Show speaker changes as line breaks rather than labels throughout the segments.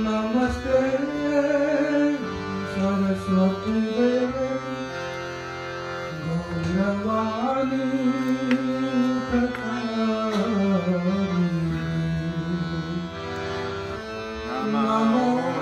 Namaste, Saraswati Devi, Gauravani Pratari. Namo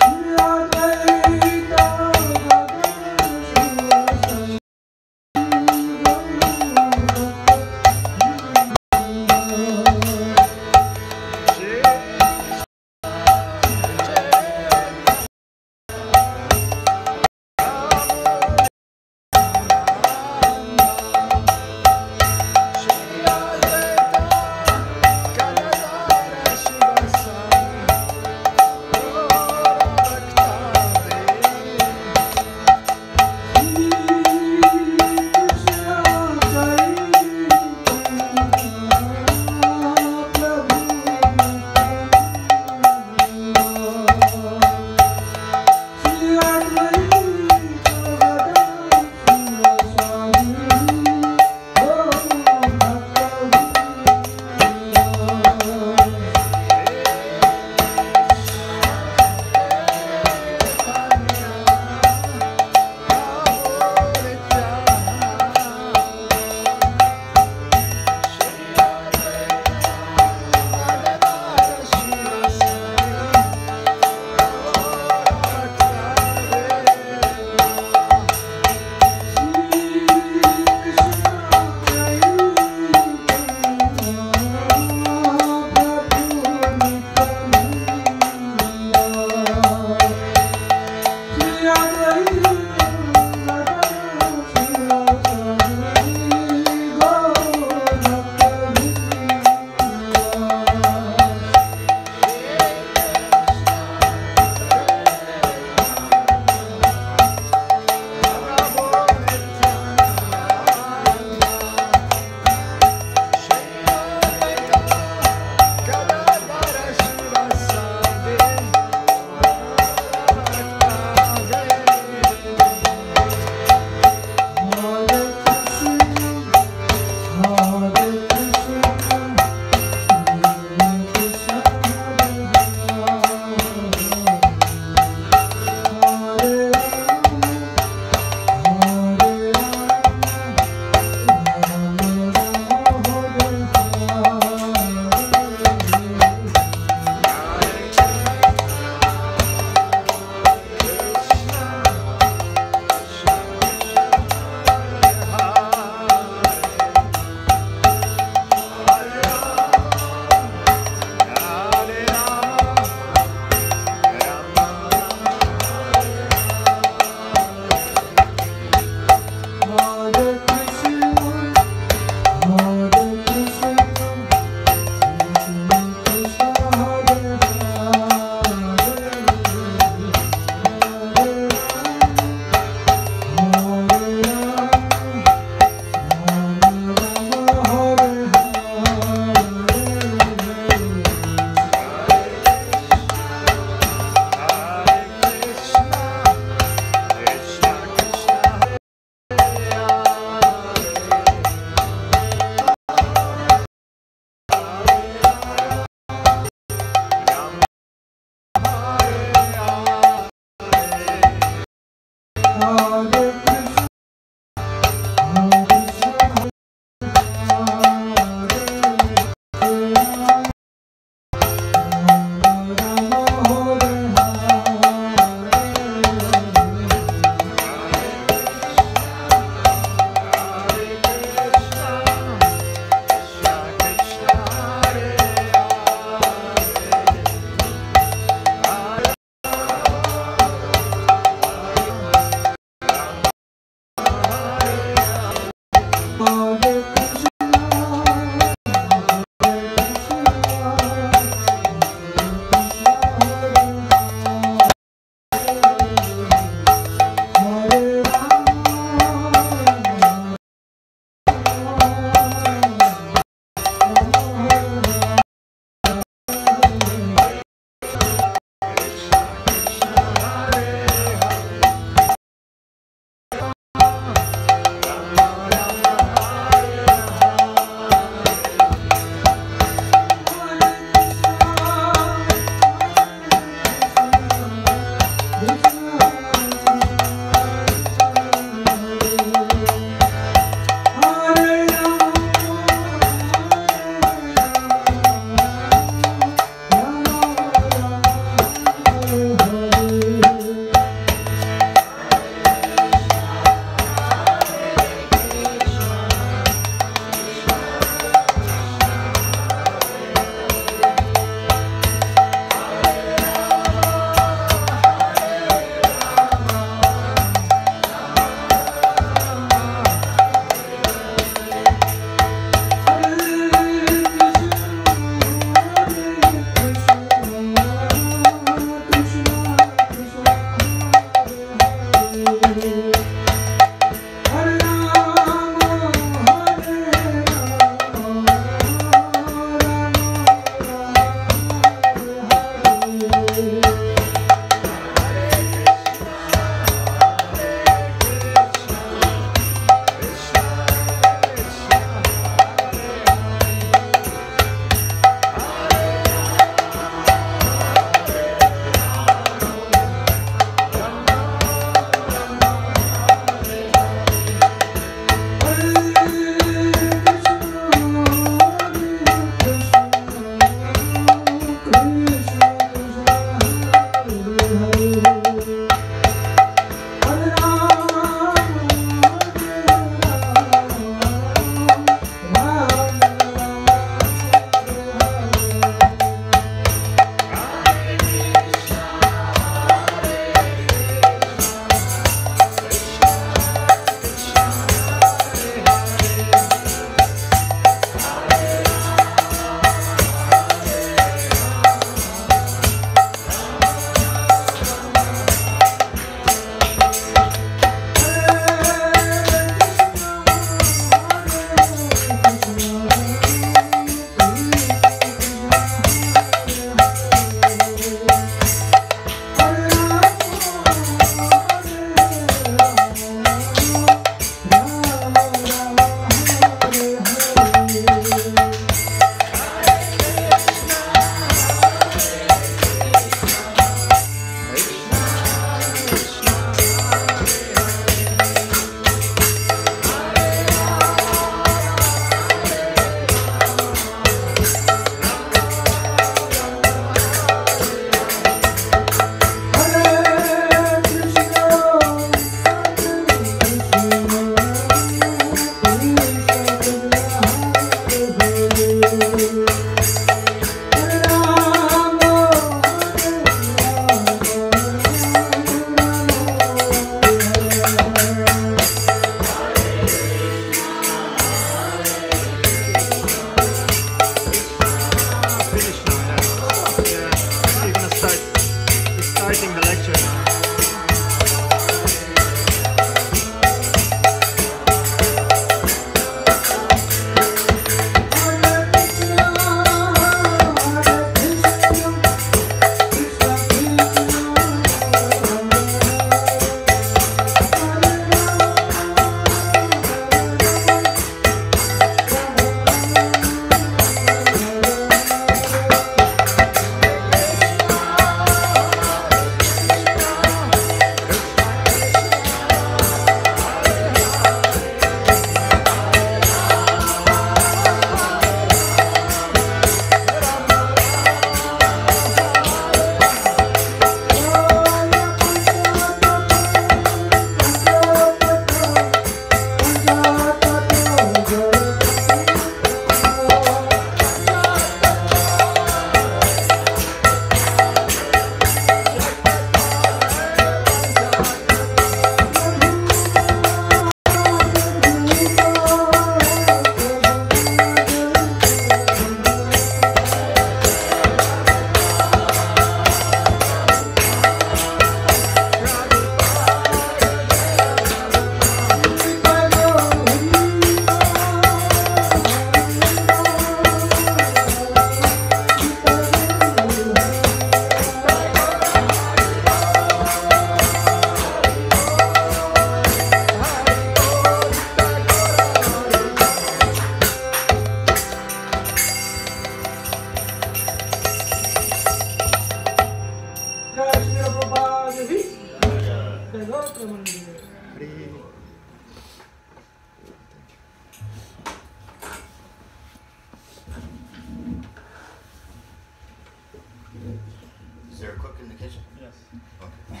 Okay.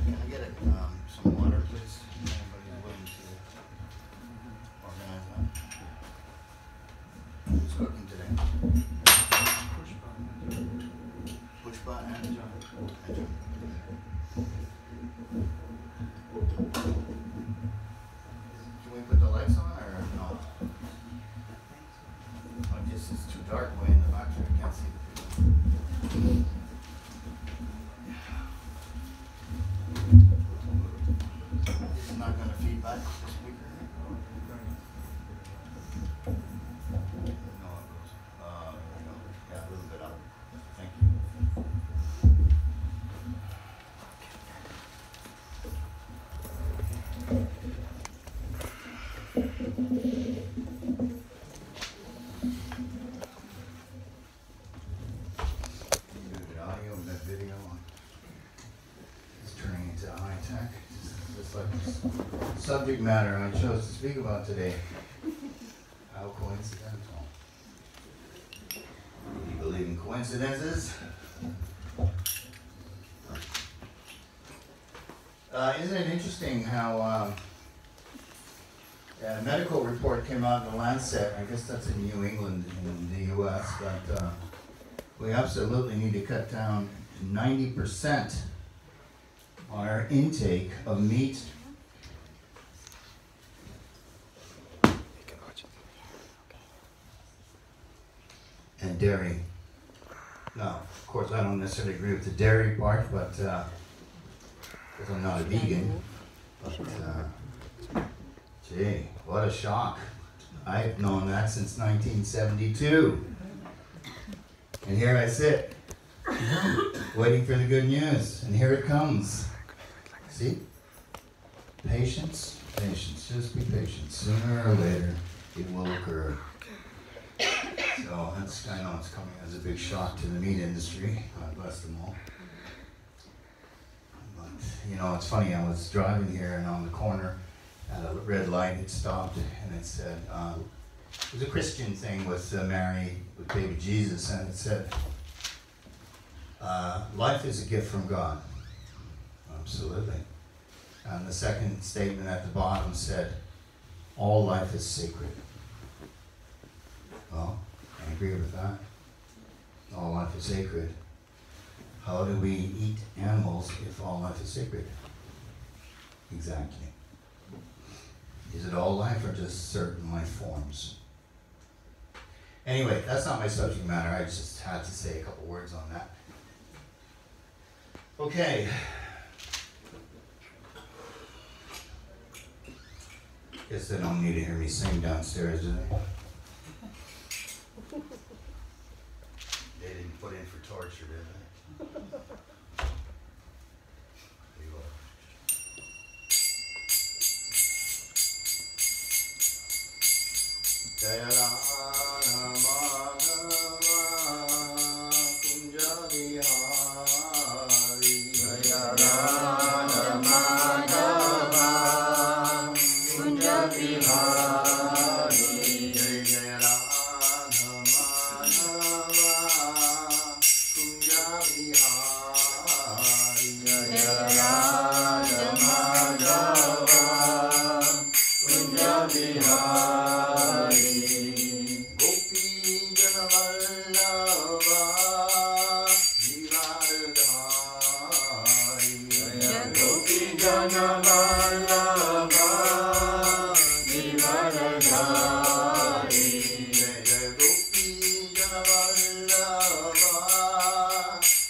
Can I get some water, please? Anybody willing to organize that? Who's cooking today? Pushpa and John. Can we put the lights on or no? Oh, just it's too dark way in the back there. I can't see the people. This is not going to feed back the speaker? No, it goes. There we go. Yeah, a little bit up. Thank you. Good audio and that video is turning into high tech. Just like the subject matter I chose to speak about today. How coincidental. Do you believe in coincidences? Isn't it interesting how a medical report came out in the Lancet? I guess that's in New England in the U.S., but we absolutely need to cut down 90% on our intake of meat. And dairy. Now, of course, I don't necessarily agree with the dairy part, but because I'm not a vegan. But, gee, what a shock. I've known that since 1972. And here I sit, waiting for the good news, and here it comes. See? Patience, patience, just be patient. Sooner or later, it will occur. So that's, I know it's coming as a big shock to the meat industry. God bless them all. But, you know, it's funny, I was driving here and on the corner at a red light, it stopped and it said, it was a Christian thing with Mary, with baby Jesus, and it said, life is a gift from God. Absolutely. And the second statement at the bottom said, all life is sacred. Well, I agree with that. All life is sacred. How do we eat animals if all life is sacred? Exactly. Is it all life or just certain life forms? Anyway, that's not my subject matter. I just had to say a couple words on that. Okay. Guess they don't need to hear me sing downstairs, do they? They didn't put in for torture, did they? There you go. Jaya Radha Madhava Kunja Vihari Jaya Radha Madhava Kunja Vihari Jaya Radha Madhava Kunja Vihari Jaya Radha Madhava Kunja Vihari Gopi Jana Vallabha Givaradhari Jaya Gopi Jana Vallabha Givaradhari Jaya Gopi Jana Vallabha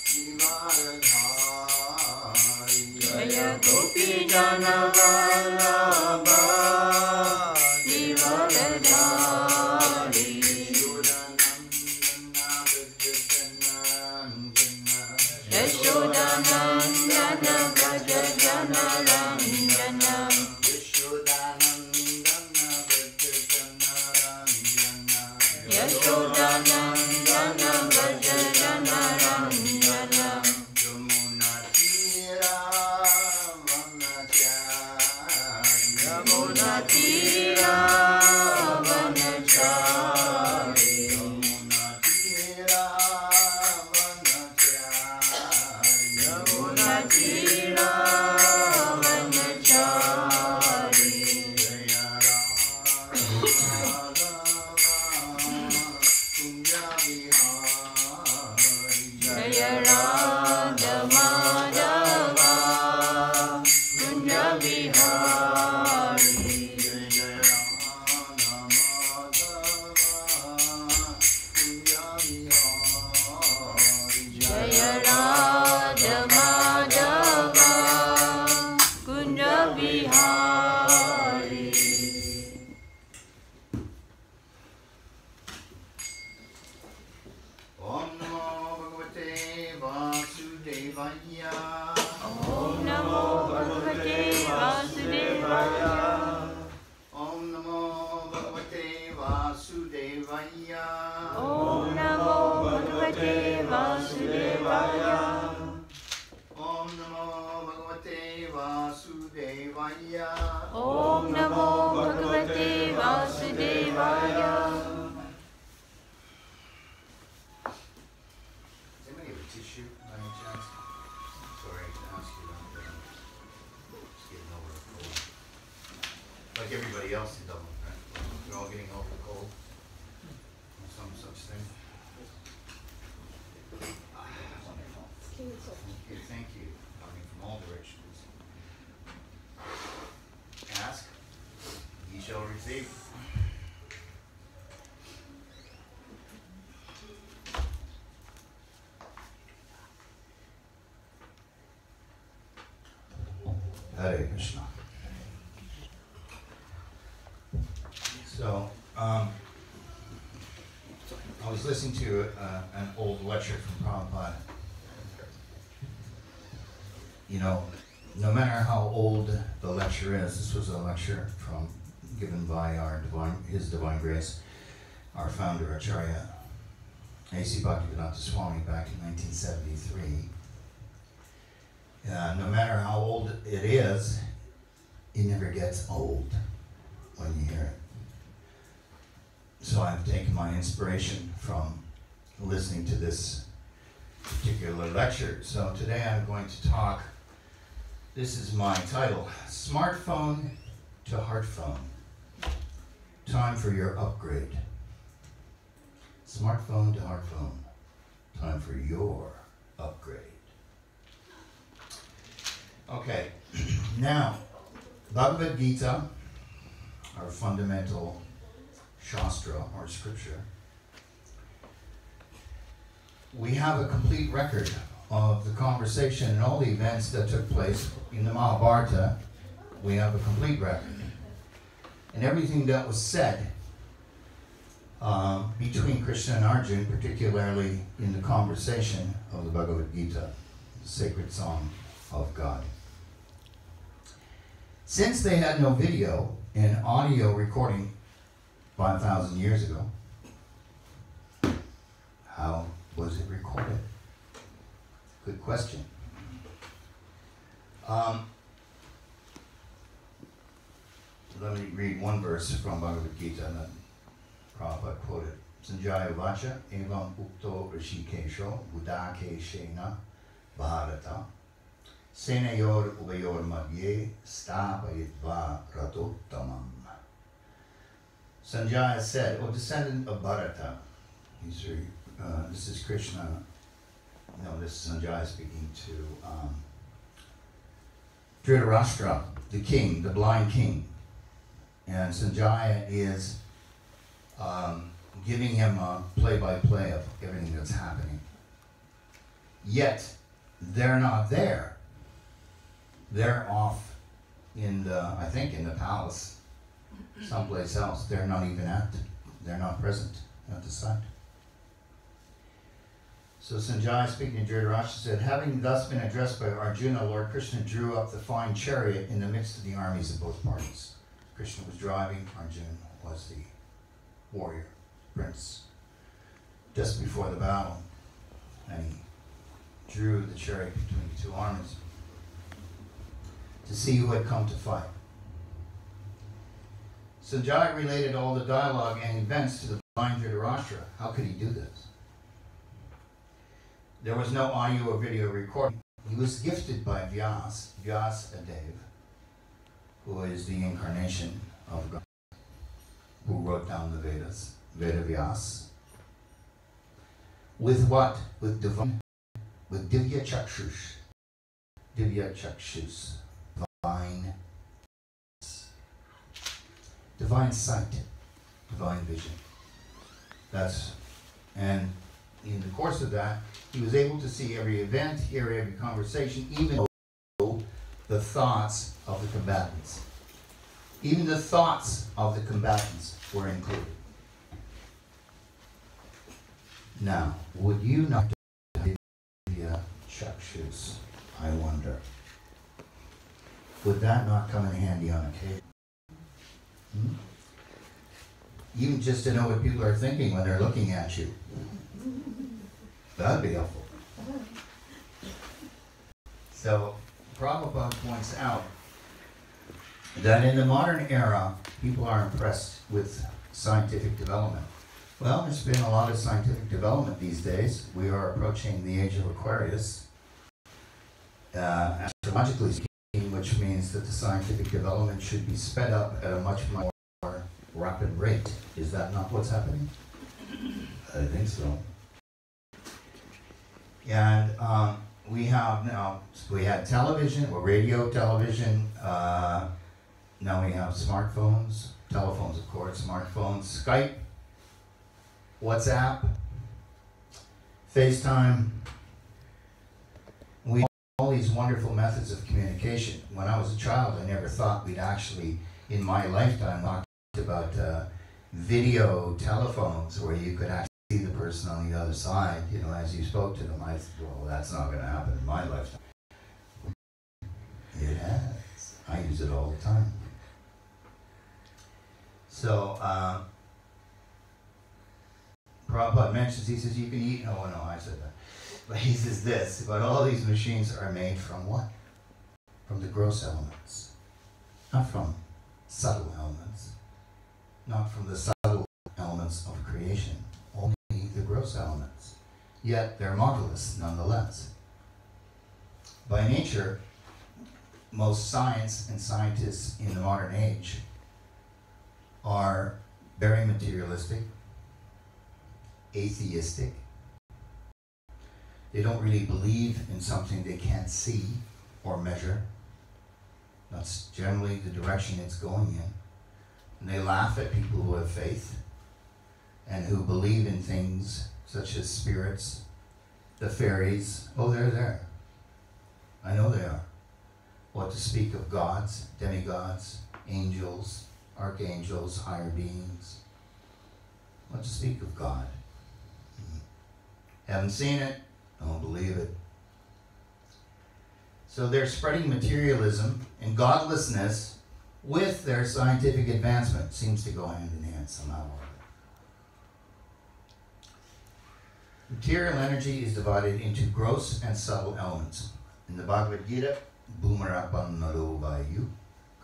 Givaradhari Jaya Gopi Jana Vallabha Givaradhari Yashodanandana Braja Jana Ranjana Yashodanandana Braja Jana Ranjana Yashodanandana Braja Jana Ranjana Yamuna Tira Vanachari Yamuna Tira Vanachari Yamuna Tira Vanachari Vasudevaya.
Om Namo Bhagavate Vasudevaya.
Om Namo Bhagavate Vasudevaya.
Om Namo Bhagavate Vasudevaya.
Om Namo Bhagavate Vasudevaya.
Om Namo Bhagavate Vasudevaya.
Does anybody have a tissue by any chance? Sorry to ask you that, but I'm just getting over a cold. Like everybody else in Dublin, right? We're all getting over the cold. Or some such thing. Wonderful. Okay, thank you. Coming from all directions. Ask, ye shall receive. Hare Krishna. So, I was listening to an old lecture from Prabhupada. You know, no matter how old the lecture is, this was a lecture given by His Divine Grace, our founder Acharya A.C. Bhaktivedanta Swami back in 1973. No matter how old it is, it never gets old when you hear it. So I've taken my inspiration from listening to this particular lecture. So today I'm going to talk, this is my title, Smartphone to Heartphone. Time for your upgrade. Smartphone to heartphone. Time for your upgrade. Okay, now, Bhagavad Gita, our fundamental Shastra or scripture, we have a complete record of the conversation and all the events that took place in the Mahabharata. We have a complete record. And everything that was said between Krishna and Arjuna, particularly in the conversation of the Bhagavad Gita, the sacred song of God. Since they had no video and audio recording 5,000 years ago, how was it recorded? Good question. Let me read one verse from Bhagavad Gita that Prabhupada quoted. Sanjaya Vacha Evam Ukto Rishikesho Budakeshena Bharata Senayor Ubayor Madhye Stapayitva Ratottamam. Sanjaya said, O descendant of Bharata, this is Krishna, no, this is Sanjaya speaking to Dhritarashtra, the king, the blind king. And Sanjaya is giving him a play-by-play of everything that's happening. Yet, they're not there. They're off in I think in the palace, someplace else. They're not present at the site. So Sanjaya, speaking to Dhritarashtra, said, having thus been addressed by Arjuna, Lord Krishna drew up the fine chariot in the midst of the armies of both parties. Krishna was driving, Arjuna was the warrior, prince, just before the battle. And he drew the chariot between the two armies to see who had come to fight. Sanjaya related all the dialogue and events to the blind Dhritarashtra. How could he do this? There was no audio or video recording. He was gifted by Vyasadeva, who is the incarnation of God, who wrote down the Vedas, Vedavyas. With what? With Divya Chakshus, divine sight, divine vision. And in the course of that, he was able to see every event, hear every conversation, even though the thoughts of the combatants. Even the thoughts of the combatants were included. Now, would you not Divya Chakshus? shoes? I wonder. Would that not come in handy on occasion? Even just to know what people are thinking when they're looking at you. That'd be helpful. So, Prabhupada points out that in the modern era, people are impressed with scientific development. Well, there's been a lot of scientific development these days. We are approaching the age of Aquarius, astrologically speaking, which means that the scientific development should be sped up at a much more rapid rate. Is that not what's happening? I think so. And we had television, or radio, television, now we have smartphones, telephones of course, smartphones, Skype, WhatsApp, FaceTime. We have all these wonderful methods of communication. When I was a child, I never thought we'd actually, in my lifetime, talk about video telephones where you could actually see the person on the other side, you know, as you spoke to them. I said, well, that's not going to happen in my lifetime. It has. I use it all the time. So, Prabhupada mentions, he says, you can eat, oh no, I said that. But he says this, but all these machines are made from what? From the gross elements. Not from subtle elements. Not from the subtle elements of creation. Only the gross elements. Yet they're marvelous nonetheless. By nature, most science and scientists in the modern age are very materialistic, atheistic. They don't really believe in something they can't see or measure. That's generally the direction it's going in. And they laugh at people who have faith and who believe in things such as spirits, the fairies. Oh, they're there. I know they are. What to speak of gods, demigods, angels, archangels, higher beings. What to speak of God? Haven't seen it, don't believe it. So they're spreading materialism and godlessness with their scientific advancement. Seems to go hand in hand somehow. Material energy is divided into gross and subtle elements. In the Bhagavad Gita, Bhumarapan nalo vayu,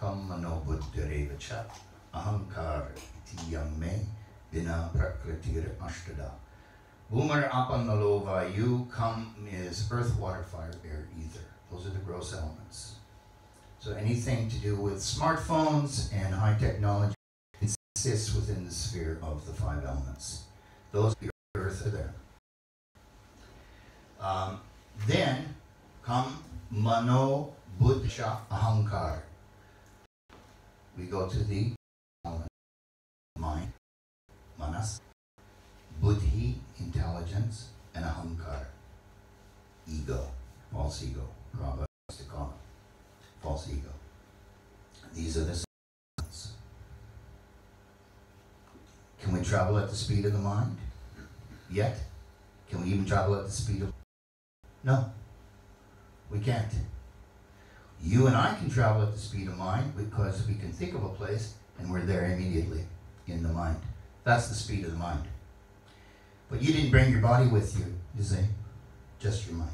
kam mano buddhareva cha, ahankar tiyam me, vina prakritir ashtada. Bhumarapan nalo vayu, kam is earth, water, fire, air, ether. Those are the gross elements. So anything to do with smartphones and high technology consists within the sphere of the five elements. Those the earth are there. Then come mano buddha ahankar. We go to the element mind, manas, buddhi, intelligence, and ahankar, ego, false ego. Prabhupada used to call it false ego. These are the elements. Can we travel at the speed of the mind? Yet? Can we even travel at the speed of... No, we can't. You and I can travel at the speed of mind because we can think of a place and we're there immediately in the mind. That's the speed of the mind. But you didn't bring your body with you, you see, just your mind.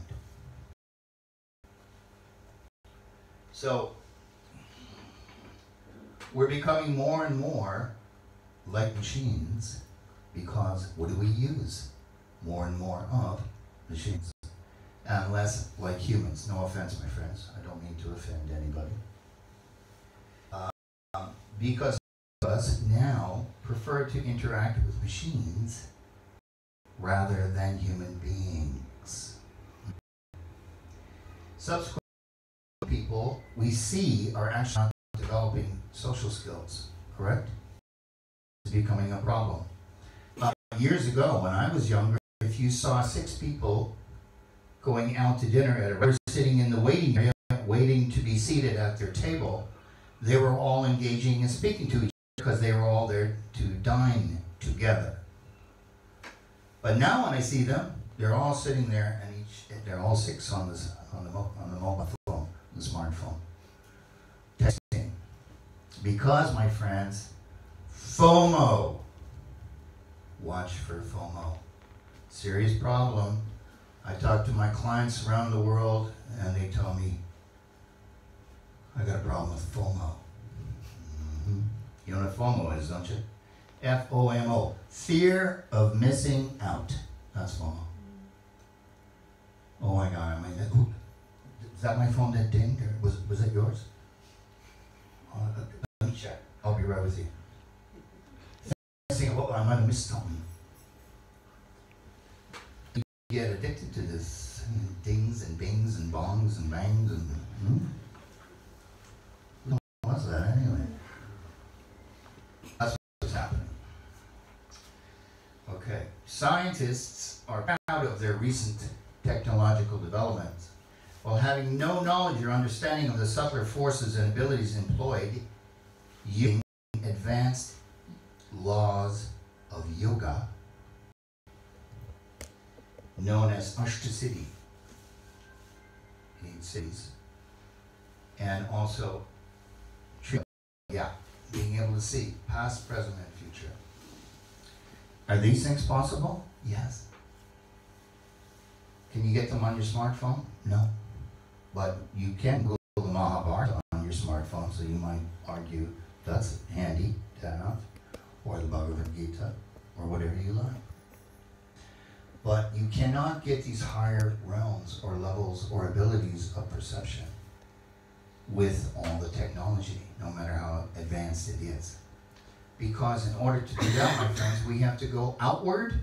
So, we're becoming more and more like machines because what do we use? More and more of machines. And less like humans. No offense, my friends. I don't mean to offend anybody. Because us now prefer to interact with machines rather than human beings. Subsequent people we see are actually not developing social skills, correct? It's becoming a problem. Years ago, when I was younger, if you saw 6 people going out to dinner at a restaurant, sitting in the waiting area, waiting to be seated at their table, they were all engaging and speaking to each other because they were all there to dine together. But now when I see them, they're all sitting there and they're all 6 on the mobile phone, the smartphone. Texting. Because, my friends, FOMO. Watch for FOMO. Serious problem. I talk to my clients around the world and they tell me, I got a problem with FOMO. You know what FOMO is, don't you? FOMO. Fear of missing out. That's FOMO. Oh my God, is that my phone that dinged, or was it yours? Let me check. I'll be right with you. Oh, I might have missed something. You get addicted to this dings and bings and bongs and bangs and what's that anyway? That's what's happening. Okay. Scientists are proud of their recent technological developments while having no knowledge or understanding of the subtler forces and abilities employed using advanced laws of yoga known as Ashtasiddhi, 8 cities, and also being able to see past, present, and future. Are these things possible? Yes. Can you get them on your smartphone? No. But you can Google the Mahabharata on your smartphone, so you might argue that's handy to have, or the Bhagavad Gita, or whatever you like. But you cannot get these higher realms or levels or abilities of perception with all the technology, no matter how advanced it is. Because in order to do that, my friends, we have to go outward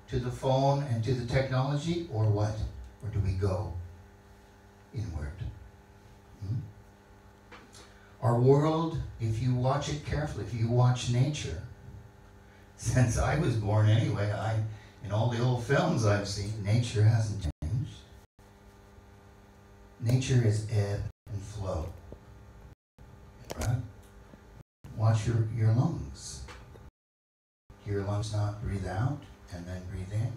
to the phone and to the technology, or what? Or do we go inward? Our world, if you watch it carefully, if you watch nature, since I was born anyway, in all the old films I've seen, nature hasn't changed. Nature is ebb and flow. Right? Watch your lungs. Do your lungs not breathe out and then breathe in?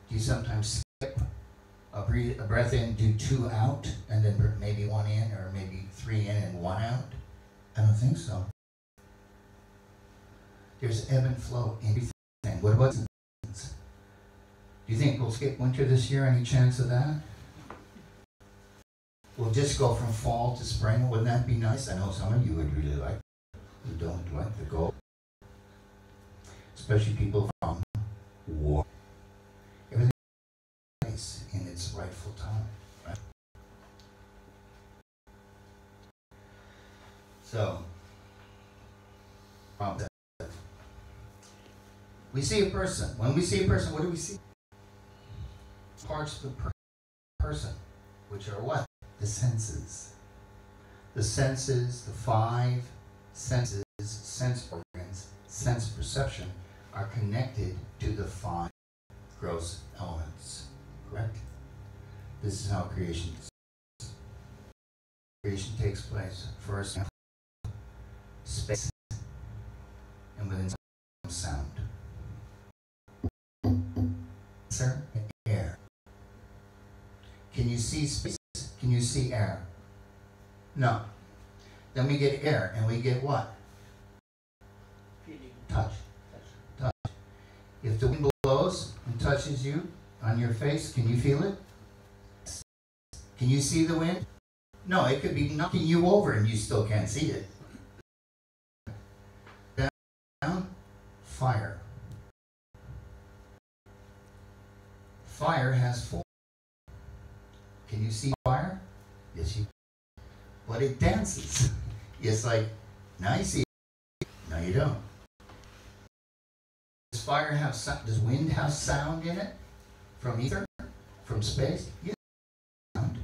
Do you sometimes skip a breath in, do 2 out, and then maybe 1 in, or maybe 3 in and 1 out? I don't think so. There's ebb and flow in everything. What about seasons? Do you think we'll skip winter this year? Any chance of that? We'll just go from fall to spring. Wouldn't that be nice? I know some of you would really like, who don't like the cold. Especially people from war. Everything is in its rightful time. Right? So, we see a person. When we see a person, what do we see? Parts of the person, which are what? The senses. The senses, the 5 senses, sense organs, sense perception, are connected to the 5 gross elements. Correct? This is how creation is. Creation takes place first in space and within sound. Sir, air. Can you see space? Can you see air? No. Then we get air, and we get what? Touch. Touch. If the wind blows and touches you on your face, can you feel it? Can you see the wind? No, it could be knocking you over and you still can't see it. Down, fire. Fire has 4. Can you see fire? Yes, you can. But it dances. It's like, now you see it, now you don't. Does fire have sound? Does wind have sound in it? From ether? From space? Yes. Sound.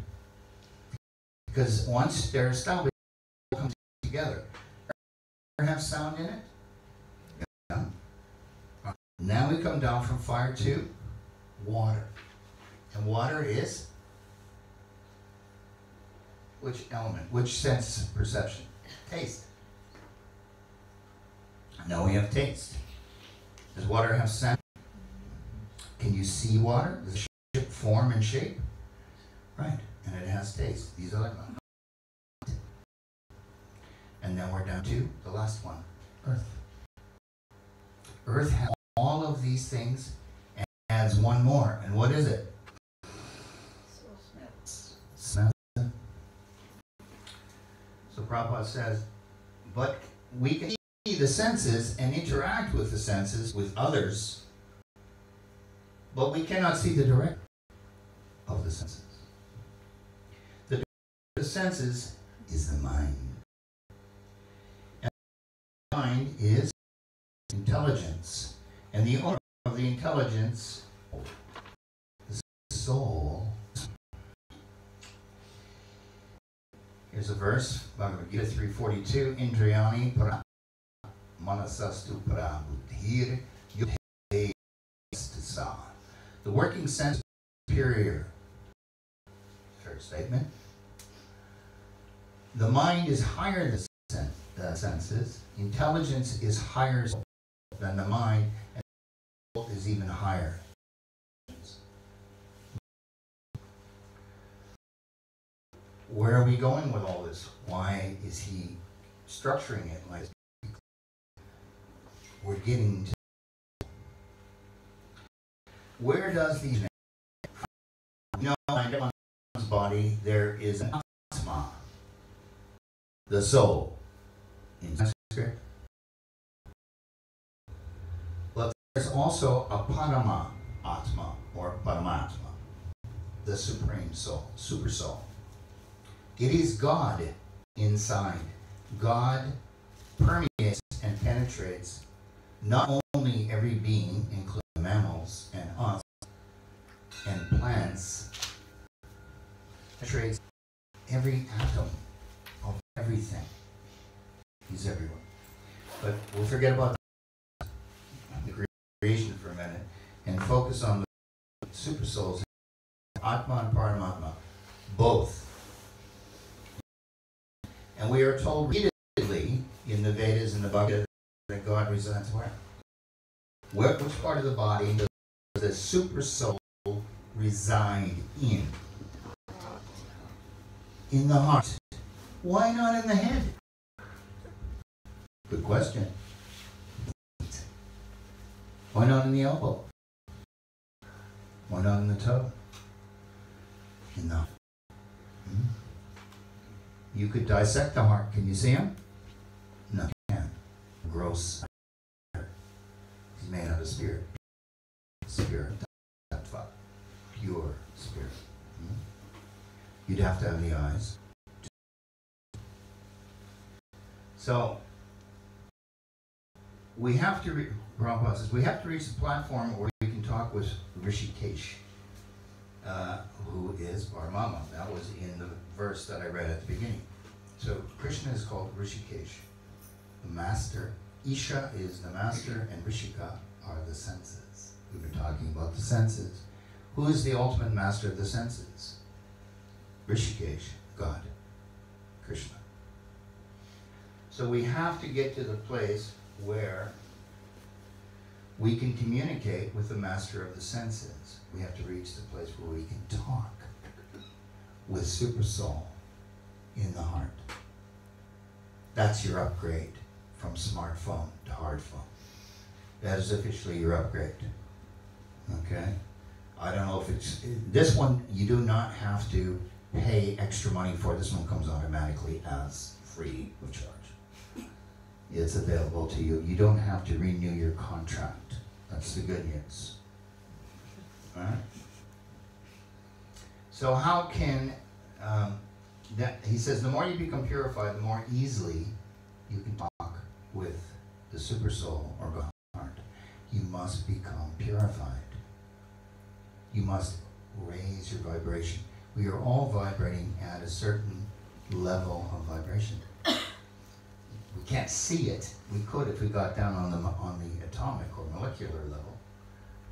Because once they're established, they come together. Fire have sound in it? Yeah. Now we come down from fire to water. And water is which element? Which sense perception? Taste. Now we have taste. Does water have sound? Can you see water? Does the ship form and shape. Right. And it has taste. These are like, and then we're down to the last one, earth. Earth has all of these things and adds one more. And what is it? Smell. So Prabhupada says, but we can see the senses and interact with the senses with others, but we cannot see the direct of the senses. The senses is the mind. And the mind is intelligence. And the owner of the intelligence is the soul. Here's a verse, Bhagavad Gita 3:42, Indriyani para manasastu para buddhir yudhe sa. The working sense is superior. Fair statement. The mind is higher than the senses. Intelligence is higher than the mind, and the soul is even higher. Where are we going with all this? Why is he structuring it like this? We're getting to where does these in one's body there is an atma, the soul in Sanskrit. But there's also a parama atma or paramatma, the supreme soul, super soul. It is God inside. God permeates and penetrates not only every being, including mammals and us and plants, penetrates every atom of everything. He's everywhere. But we'll forget about the creation for a minute and focus on the super souls, Atma and Paramatma, both. And we are told repeatedly in the Vedas and the Bhagavad Gita that God resides where? Which part of the body does the super soul reside in? In the heart. Why not in the head? Good question. Why not in the elbow? Why not in the toe? In the You could dissect the heart. Can you see him? No, you can't. Gross. He's made out of spirit. Spirit. Tattva. Pure spirit. You'd have to have the eyes. So, we have to, Prabhupada says, we have to reach the platform where we can talk with Rishikesh, who is Paramatma. That was in the verse that I read at the beginning. So Krishna is called Rishikesh, the master. Isha is the master, and Rishika are the senses. We've been talking about the senses. Who is the ultimate master of the senses? Rishikesh, God, Krishna. So we have to get to the place where we can communicate with the master of the senses. We have to reach the place where we can talk with Super Soul in the heart. That's your upgrade from smartphone to hard phone. That is officially your upgrade. Okay? I don't know if it's, this one you do not have to pay extra money for. This one comes automatically as free of charge. It's available to you. You don't have to renew your contract. That's the good news. All right? So how can, he says, the more you become purified, the more easily you can talk with the Super Soul or God heart. You must become purified. You must raise your vibration. We are all vibrating at a certain level of vibration. We can't see it. We could if we got down on the atomic or molecular level,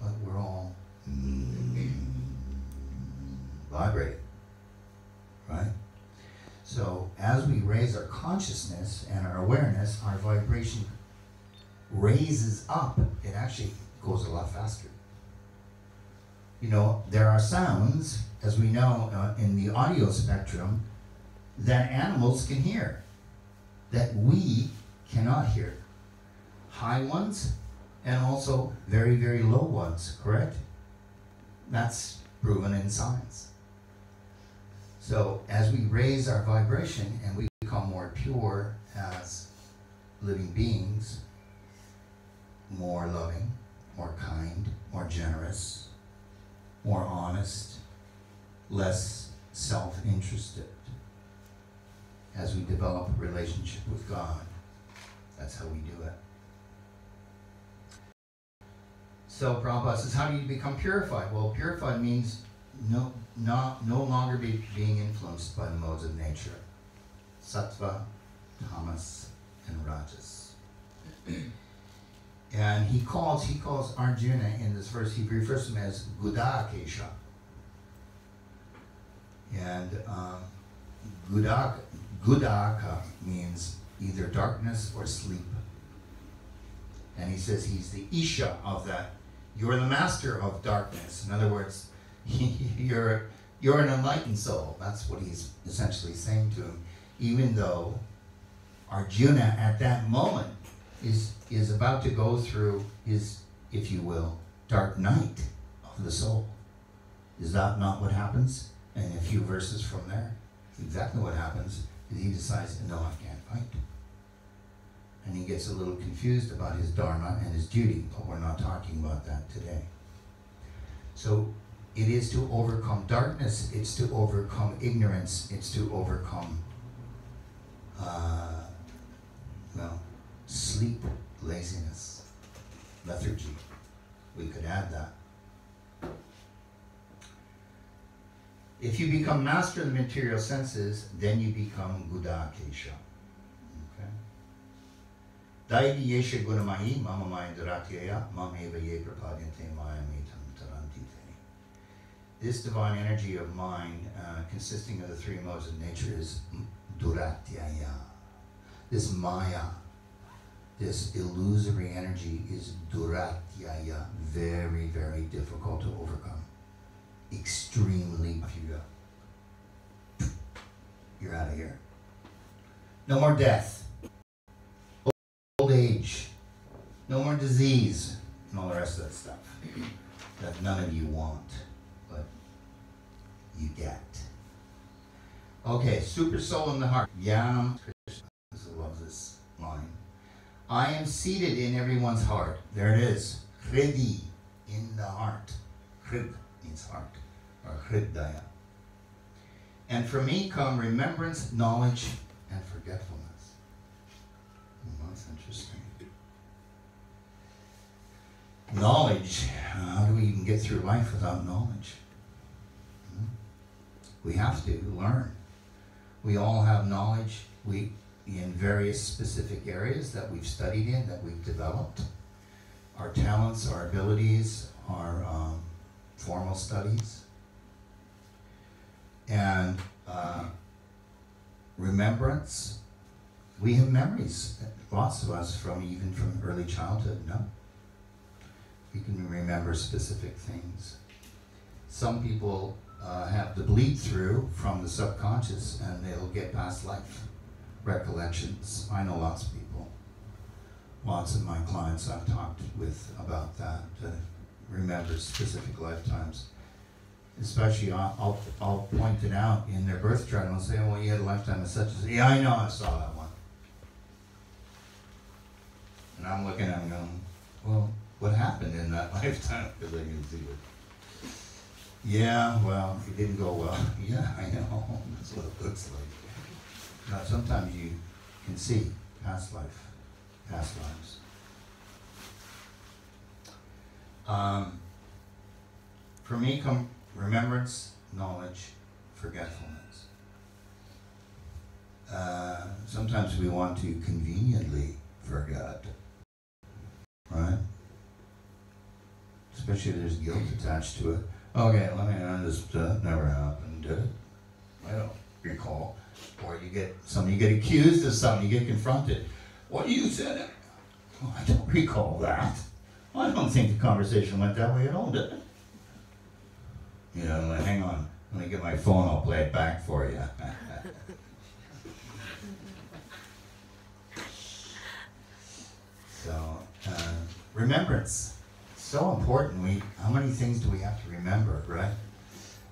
but we're all vibrating, right? So as we raise our consciousness and our awareness, our vibration raises up. It actually goes a lot faster. You know, there are sounds, as we know in the audio spectrum, that animals can hear, that we cannot hear. High ones and also very, very low ones, correct? That's proven in science. So as we raise our vibration and we become more pure as living beings, more loving, more kind, more generous, more honest, less self-interested. As we develop a relationship with God, that's how we do it. So Prabhupada says, how do you become purified? Well, purified means no longer being influenced by the modes of nature. Sattva, tamas, and rajas. And he calls Arjuna in this verse, he refers to him as Gudakesha. And Gudaka means either darkness or sleep. And he says he's the Isha of that. You're the master of darkness. In other words, you're an enlightened soul. That's what he's essentially saying to him. Even though Arjuna at that moment is about to go through his, if you will, dark night of the soul. Is that not what happens? And a few verses from there, exactly what happens is he decides, no, I can't fight. And he gets a little confused about his dharma and his duty, but we're not talking about that today. So it is to overcome darkness, it's to overcome ignorance, it's to overcome sleep, laziness, lethargy. We could add that. If you become master of the material senses, then you become Gudakesha. Okay? Daivi yesha gunamahi mama maya duratyaya mameva ye prapadyante maya metam tarantite. This divine energy of mind, consisting of the three modes of nature, is duratyaya. This maya, this illusory energy, is duratyaya, very, very difficult to overcome. Extremely, if you go, you're out of here. No more death, old age, no more disease, and all the rest of that stuff that none of you want, but you get. Okay, super soul in the heart. Yanam Krishna, I love this line. I am seated in everyone's heart. There it is. Hridi, in the heart. Hrid means heart, or Hridaya. And from me come remembrance, knowledge, and forgetfulness. That's interesting. Knowledge. How do we even get through life without knowledge? We have to learn. We all have knowledge in various specific areas that we've studied in, that we've developed. Our talents, our abilities, our formal studies. And remembrance. We have memories, lots of us, even from early childhood, no? We can remember specific things. Some people have the bleed through from the subconscious and they'll get past life recollections. I know lots of people. Lots of my clients I've talked with about that, remember specific lifetimes. Especially, I'll point it out in their birth chart and I'll say, well, you had a lifetime of such as, yeah, I know, I saw that one. And I'm looking at them going, well, what happened in that lifetime? Because I can see it. Yeah, well, it didn't go well. Yeah, I know, that's what it looks like. Now, sometimes you can see past lives. For me come remembrance, knowledge, forgetfulness. Sometimes we want to conveniently forget, right? Especially if there's guilt attached to it. Okay, this never happened, did it? I don't recall. Or you get accused of something, you get confronted. What you said? Oh, I don't recall that. I don't think the conversation went that way at all, did it? You know, hang on, let me get my phone, I'll play it back for you. So, remembrance, so important. How many things do we have to remember, right?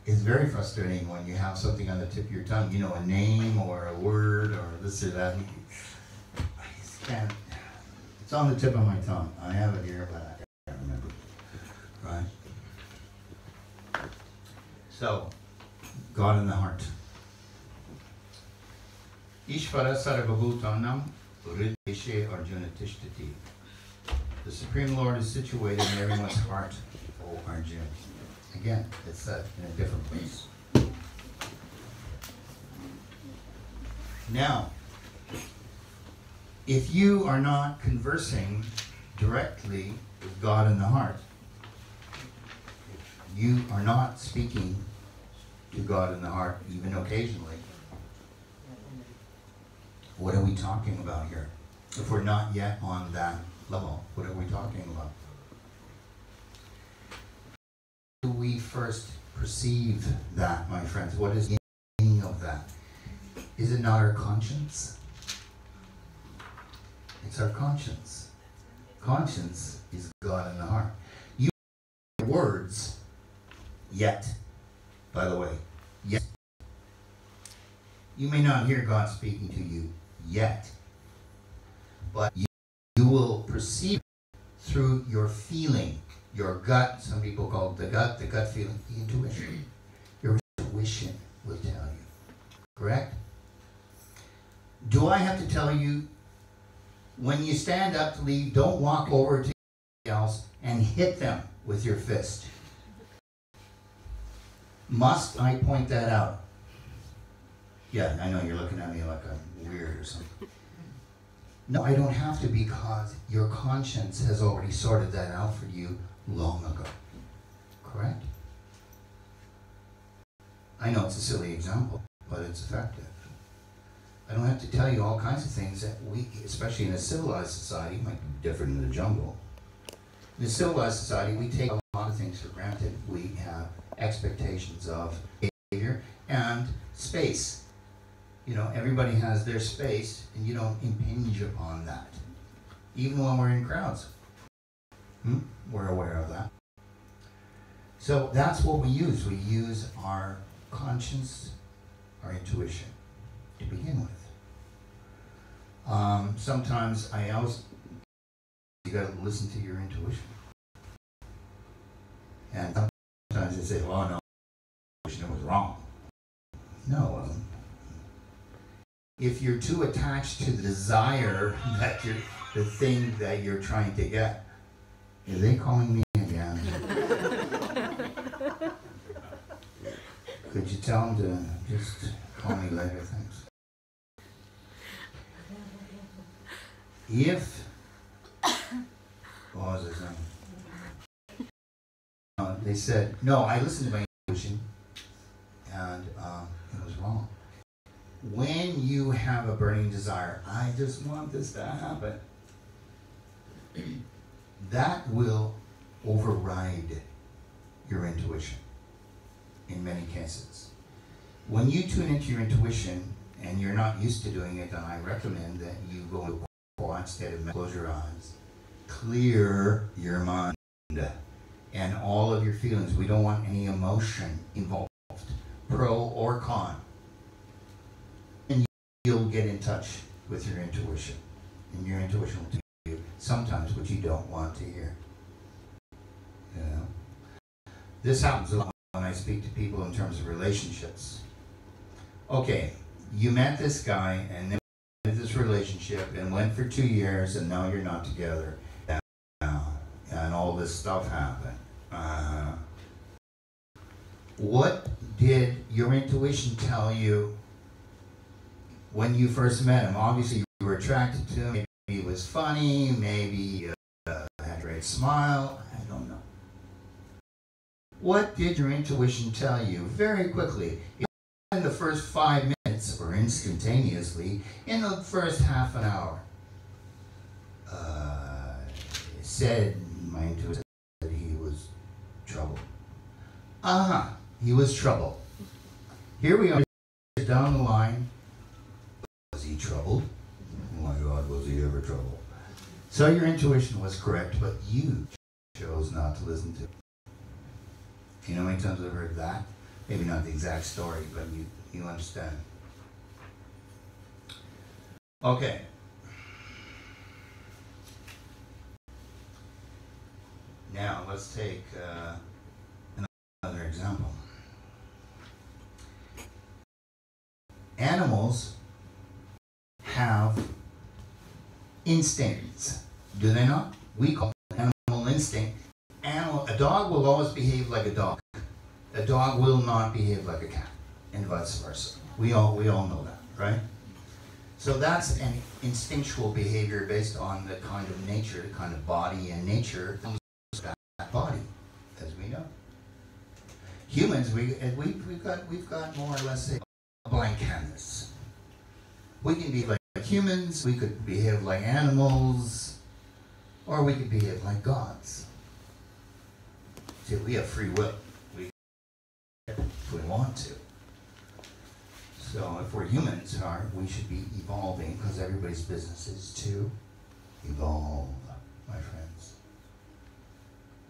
It's very frustrating when you have something on the tip of your tongue, you know, a name or a word or this or that. I just can't. It's on the tip of my tongue. I have it here, but I can't remember. Right? So, God in the heart. Ishvara sarvabhutanam hrideshe arjuna tishtati. The Supreme Lord is situated in everyone's heart, O Arjuna. Again, it's said in a different place. Now, if you are not conversing directly with God in the heart, you are not speaking to God in the heart, even occasionally, what are we talking about here? If we're not yet on that level, what are we talking about? Do we first perceive that, my friends? What is the meaning of that? Is it not our conscience? It's our conscience. Conscience is God in the heart. You hear words yet, by the way, yet. You may not hear God speaking to you yet, but you will perceive through your feeling, your gut. Some people call it the gut feeling, the intuition. Your intuition will tell you. Correct? Do I have to tell you, when you stand up to leave, don't walk over to somebody else and hit them with your fist? Must I point that out? Yeah, I know you're looking at me like I'm weird or something. No, I don't have to, because your conscience has already sorted that out for you long ago. Correct? I know it's a silly example, but it's effective. I don't have to tell you all kinds of things that we, especially in a civilized society, might be different in the jungle. In a civilized society, we take a lot of things for granted. We have expectations of behavior and space. You know, everybody has their space, and you don't impinge upon that. Even when we're in crowds. We're aware of that. So that's what we use. We use our conscience, our intuition, to begin with. Sometimes you gotta listen to your intuition. And sometimes they say, well, no, it was wrong. No, it wasn't. If you're too attached to the desire that the thing that you're trying to get, are they calling me again? Could you tell them to just call me later, thanks? If, what was I saying? They said, no, I listened to my intuition, and it was wrong. When you have a burning desire, I just want this to happen, that will override your intuition in many cases. When you tune into your intuition and you're not used to doing it, then I recommend that you go to a quiet instead of close your eyes, clear your mind and all of your feelings. We don't want any emotion involved, pro or con. You'll get in touch with your intuition, and your intuition will tell you sometimes what you don't want to hear. You know? This happens a lot when I speak to people in terms of relationships. Okay, you met this guy, and then met this relationship, and went for 2 years, and now you're not together, and all this stuff happened. What did your intuition tell you when you first met him? Obviously, you were attracted to him. Maybe he was funny. Maybe he had a great smile. I don't know. What did your intuition tell you? Very quickly, in the first 5 minutes, or instantaneously, in the first half an hour, my intuition said he was trouble. He was troubled. Here we are down the line. Was he troubled? Oh my God, was he ever troubled? So your intuition was correct, but you chose not to listen to it. You know how many times I've heard that? Maybe not the exact story, but you understand. Okay. Now let's take another example. Animals have instincts, do they not? We call it animal instinct. A dog will always behave like a dog. A dog will not behave like a cat, and vice versa. We all know that, right? So that's an instinctual behavior based on the kind of nature, the kind of body and nature comes with that body, as we know. Humans, we've got more or less a blank canvas. We can be like humans, we could behave like animals, or we could behave like gods. See, we have free will. We if we want to. So if we're humans, we should be evolving, because everybody's business is to evolve, my friends.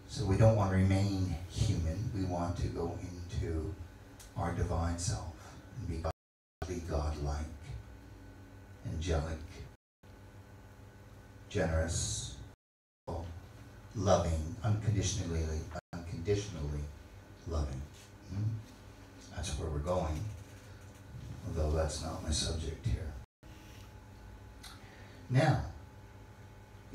So we don't want to remain human. We want to go into our divine self and be godlike, angelic, generous, loving, unconditionally loving. That's where we're going, although that's not my subject here. Now,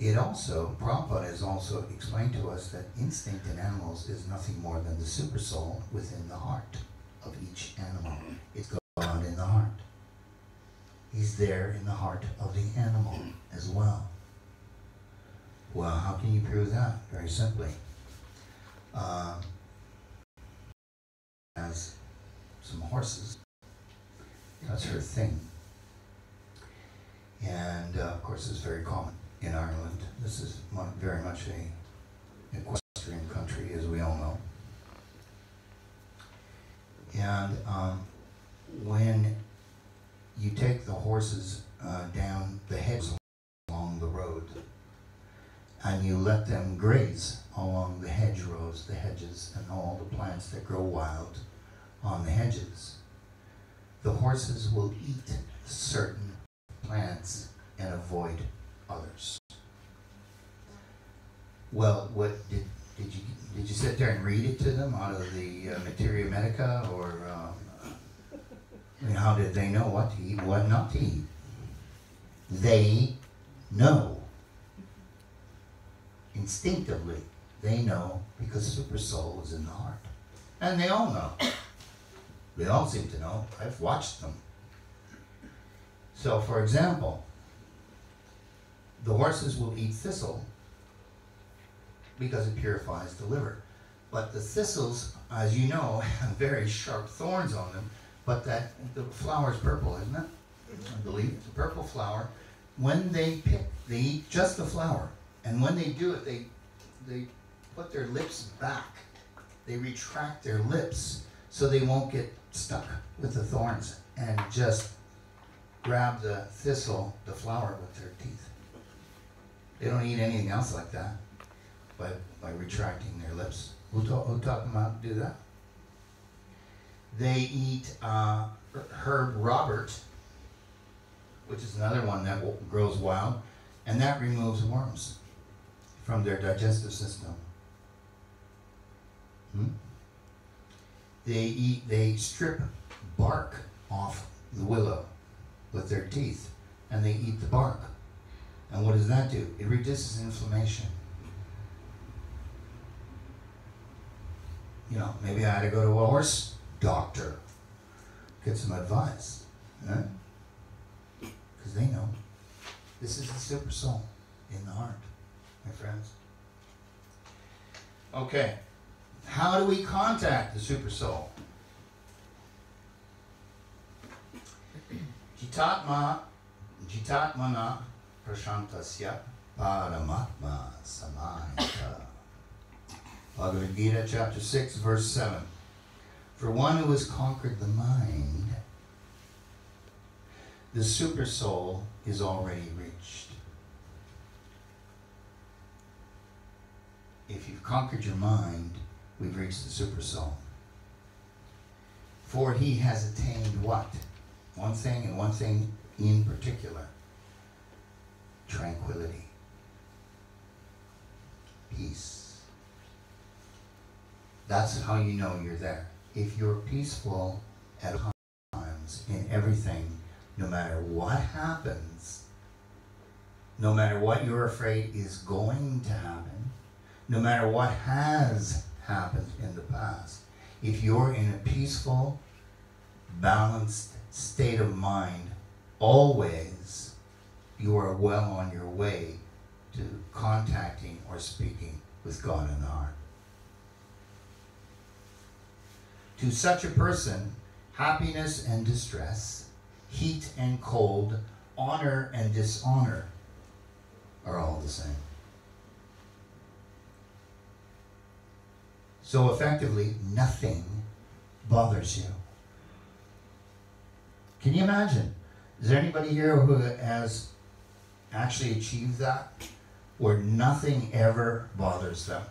Prabhupada has also explained to us that instinct in animals is nothing more than the super soul within the heart of each animal. It's God in the heart. He's there in the heart of the animal as well. Well, how can you prove that? Very simply. Has some horses. That's her thing. And of course it's very common in Ireland. This is very much a equestrian country, as we all know. And when you take the horses down the hedges along the road, and you let them graze along the hedgerows, the hedges, and all the plants that grow wild on the hedges, the horses will eat certain plants and avoid others. Well, what did you sit there and read it to them out of the Materia Medica, or how did they know what to eat, what not to eat? They know. Instinctively, they know, because Super Soul is in the heart. And they all know. They all seem to know. I've watched them. So, for example, the horses will eat thistle because it purifies the liver. But the thistles, as you know, have very sharp thorns on them, but the flower is purple, isn't it? I believe it's a purple flower. When they pick, they eat just the flower. And when they do it, they put their lips back. They retract their lips so they won't get stuck with the thorns, and just grab the thistle, the flower, with their teeth. They don't eat anything else like that by retracting their lips. Who taught them how to do that? They eat herb Robert, which is another one that grows wild, and that removes worms from their digestive system. They strip bark off the willow with their teeth, and they eat the bark. And what does that do? It reduces inflammation. Maybe I had to go to a horse doctor, get some advice, because they know. This is the Super Soul in the heart, my friends. Okay, how do we contact the Super Soul? Jitatmana prashantasya paramatma samayata. Bhagavad Gita chapter 6 verse 7. For one who has conquered the mind, the super soul is already reached. If you've conquered your mind, we've reached the super soul. For he has attained what? One thing, and one thing in particular. Tranquility. Peace. That's how you know you're there. If you're peaceful at all times in everything, no matter what happens, no matter what you're afraid is going to happen, no matter what has happened in the past, if you're in a peaceful, balanced state of mind, always, you are well on your way to contacting or speaking with God in the heart. To such a person, happiness and distress, heat and cold, honor and dishonor are all the same. So effectively, nothing bothers you. Can you imagine? Is there anybody here who has actually achieved that? Where nothing ever bothers them?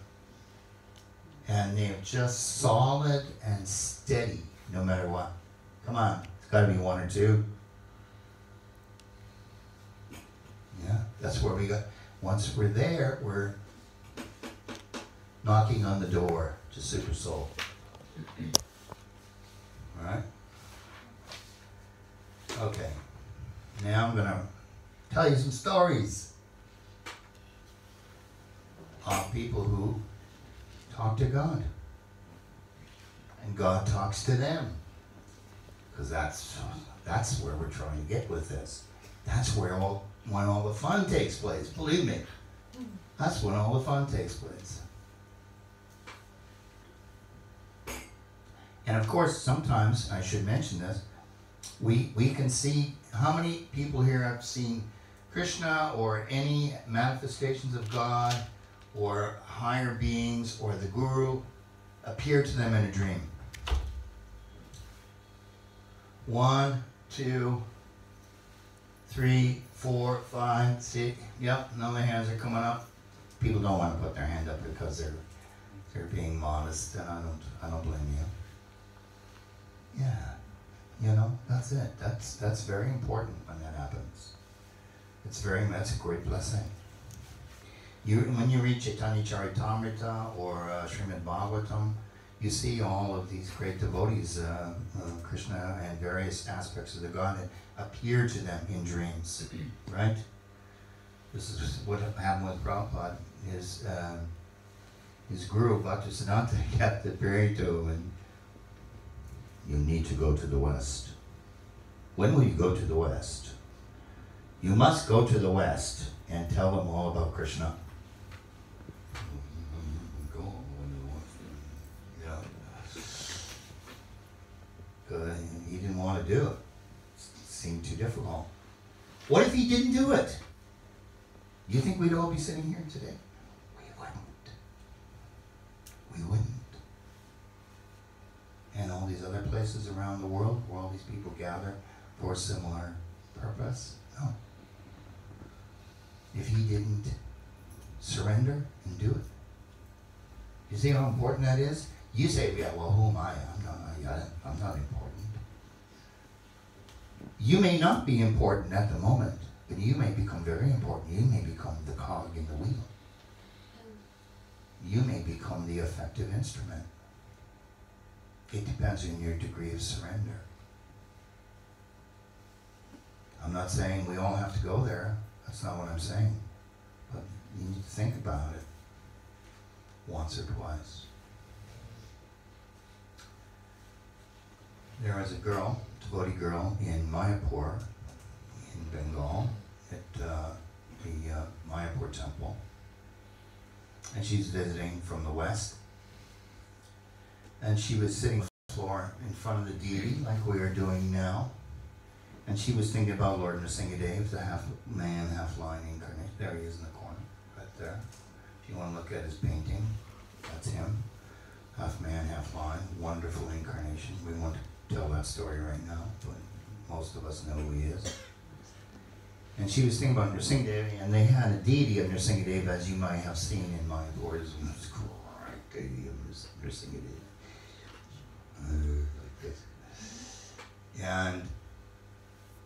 And they're just solid and steady no matter what. Come on, it's got to be one or two. Yeah, that's where we got. Once we're there, we're knocking on the door to Super Soul. All right? Okay. Now I'm going to tell you some stories of people who talk to God. And God talks to them. Because that's where we're trying to get with this. That's where when all the fun takes place. Believe me. That's when all the fun takes place. And of course, sometimes, I should mention this, we can see, how many people here have seen Krishna or any manifestations of God or higher beings or the Guru appear to them in a dream? 1, 2, 3, 4, 5, 6. Yep, none of the hands are coming up. People don't want to put their hand up because they're being modest, and I don't blame you. Yeah, you know, that's it. That's very important when that happens. That's a great blessing. When you read Chaitanya Charitamrita or Srimad Bhagavatam, you see all of these great devotees, Krishna and various aspects of the Godhead, appear to them in dreams, right? This is what happened with Prabhupada. His guru, Bhaktisiddhanta, kept appearing to him, and you need to go to the West. When will you go to the West? You must go to the West and tell them all about Krishna. He didn't want to do it. It seemed too difficult. What if he didn't do it? You think we'd all be sitting here today? We wouldn't. And all these other places around the world where all these people gather for a similar purpose? No. If he didn't surrender and do it. You see how important that is? You say, yeah, well, who am I? I'm not important. You may not be important at the moment, but you may become very important. You may become the cog in the wheel. You may become the effective instrument. It depends on your degree of surrender. I'm not saying we all have to go there. That's not what I'm saying. But you need to think about it once or twice. There was a girl, devotee girl, in Mayapur, in Bengal, at the Mayapur temple. And she's visiting from the West. And she was sitting on the floor in front of the deity, like we are doing now. And she was thinking about Lord Nrsingadev, the half man, half lion incarnate. There he is in the corner, right there. If you want to look at his painting, that's him. half man, half lion, wonderful incarnation. We won't tell that story right now, but most of us know who he is. And she was thinking about Nrsingadev, and they had a deity of Nrsingadev, as you might have seen in my Buddhism. It's cool, right? Deity of Nrsingadev. Like this. And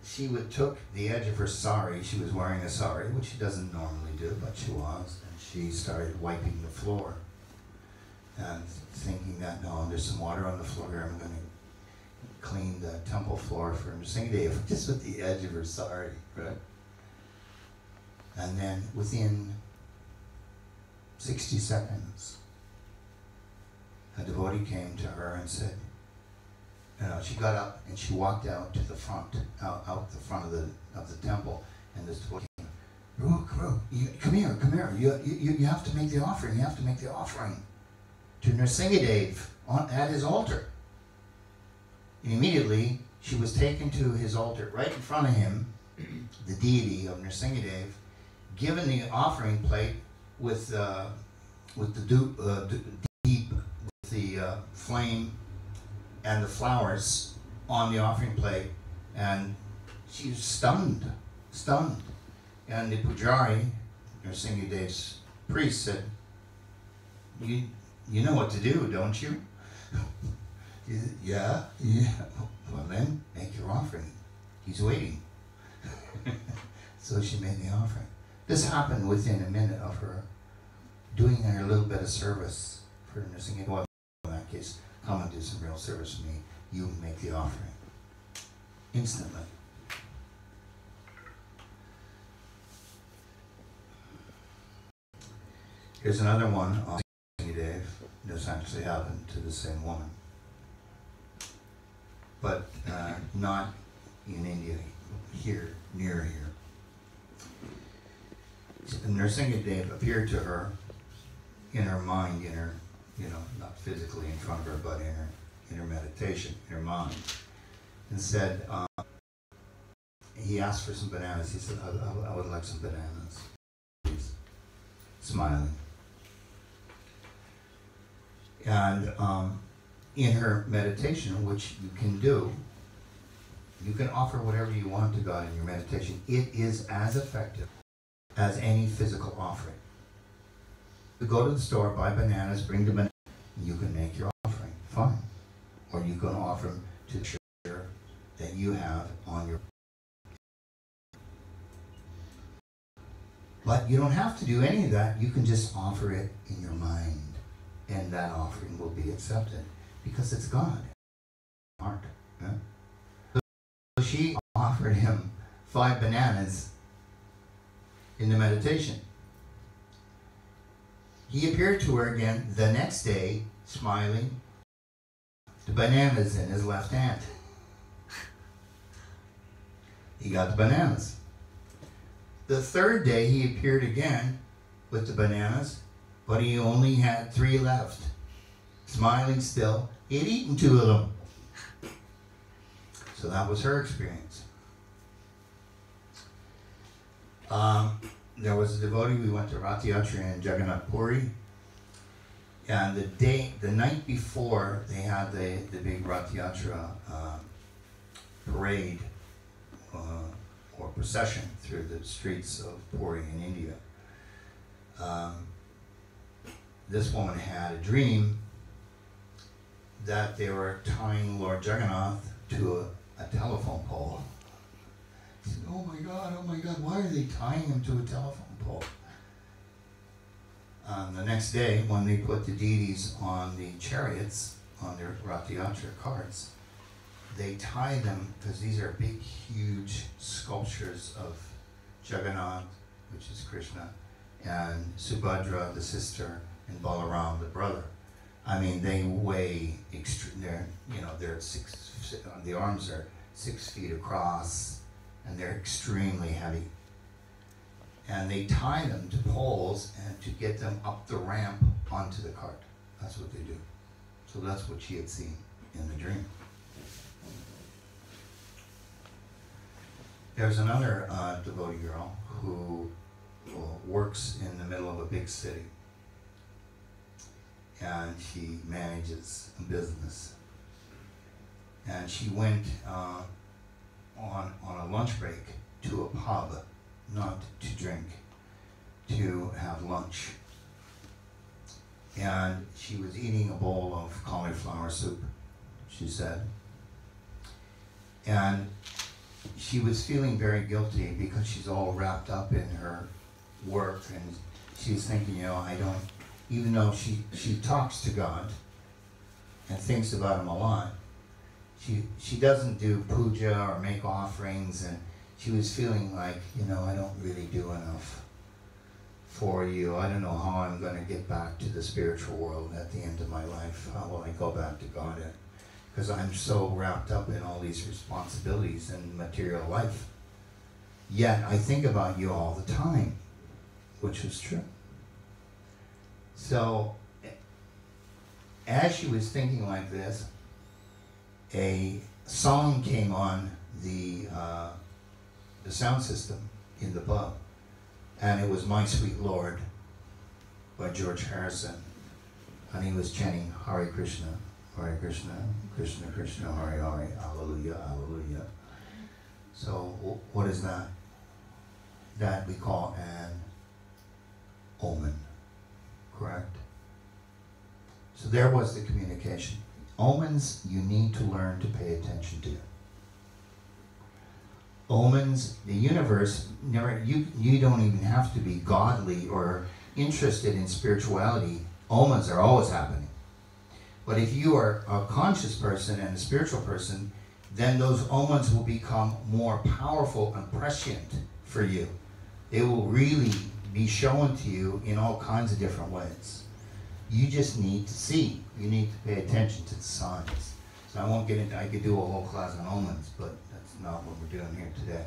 she took the edge of her sari. She was wearing a sari, which she doesn't normally do, but she was. And she started wiping the floor. And thinking that, no, there's some water on the floor here. I'm going to clean the temple floor for Nrsingadev, just with the edge of her sari, right? And then within 60 seconds, a devotee came to her and said, she got up and she walked out to the front, out the front of the temple, and this devotee came, come here, you have to make the offering, to Nrsingadev at his altar. And immediately, she was taken to his altar, right in front of him, the deity of Nrsingadev, given the offering plate with the flame and the flowers on the offering plate, and she was stunned. And the pujari, Nrsingadev's priest, said, "You know what to do, don't you?" He said, yeah. Well then, make your offering. He's waiting. So she made the offering. This happened within a minute of her doing her little bit of service for Nrsingadev. Well, in that case, come and do some real service for me. You make the offering. Instantly. Here's another one on Nrsingadev. This actually happened to the same woman. But not in India, here, near here. Nrsingadev appeared to her in her mind, not physically in front of her, but in her meditation, in her mind, and said, he asked for some bananas. He said, I would like some bananas, please. Smiling. And in her meditation, which you can do, you can offer whatever you want to God in your meditation. It is as effective as any physical offering. You go to the store, buy bananas, bring the bananas, you can make your offering, fine. Or you can offer them to the sugar that you have on your... But you don't have to do any of that. You can just offer it in your mind, and that offering will be accepted because it's God. Heart. Yeah? So she offered him 5 bananas in the meditation. He appeared to her again the next day, smiling, the bananas in his left hand. He got the bananas. The 3rd day he appeared again with the bananas, but he only had 3 left. Smiling still. He had eaten 2 of them. So that was her experience. There was a devotee, we went to Rath Yatra in Jagannath Puri, and the night before they had the big Rath Yatra parade or procession through the streets of Puri in India. This woman had a dream that they were tying Lord Jagannath to a telephone pole. He said, oh my God, why are they tying him to a telephone pole? The next day, when they put the deities on the chariots, on their Rath Yatra carts, they tie them, because these are big, huge sculptures of Jagannath, which is Krishna, and Subhadra, the sister, and Balaram, the brother. I mean, they weigh they're the arms are 6 feet across, and they're extremely heavy. And they tie them to poles and to get them up the ramp onto the cart. That's what they do. So that's what she had seen in the dream. There's another devotee girl who works in the middle of a big city. and she manages a business. And she went on a lunch break to a pub, not to drink, to have lunch. And she was eating a bowl of cauliflower soup, she said. And she was feeling very guilty because she's all wrapped up in her work, and she's thinking, you know, I don't, even though she talks to God and thinks about him a lot, she doesn't do puja or make offerings, and she was feeling like, you know, I don't really do enough for you. I don't know how I'm going to get back to the spiritual world at the end of my life. How will I go back to God? Because I'm so wrapped up in all these responsibilities and material life. Yet I think about you all the time, which is true. So as she was thinking like this, a song came on the sound system in the pub, and it was My Sweet Lord by George Harrison, and he was chanting Hare Krishna, Krishna Krishna, Hare Hare, Hallelujah, Hallelujah. So what is that? That we call an omen, correct? So there was the communication. Omens you need to learn to pay attention to. Omens, the universe, you don't even have to be godly or interested in spirituality. Omens are always happening. But if you are a conscious person and a spiritual person, then those omens will become more powerful and prescient for you. They will really be shown to you in all kinds of different ways. You just need to see. You need to pay attention to the signs. So I won't get into, I could do a whole class on omens, but that's not what we're doing here today.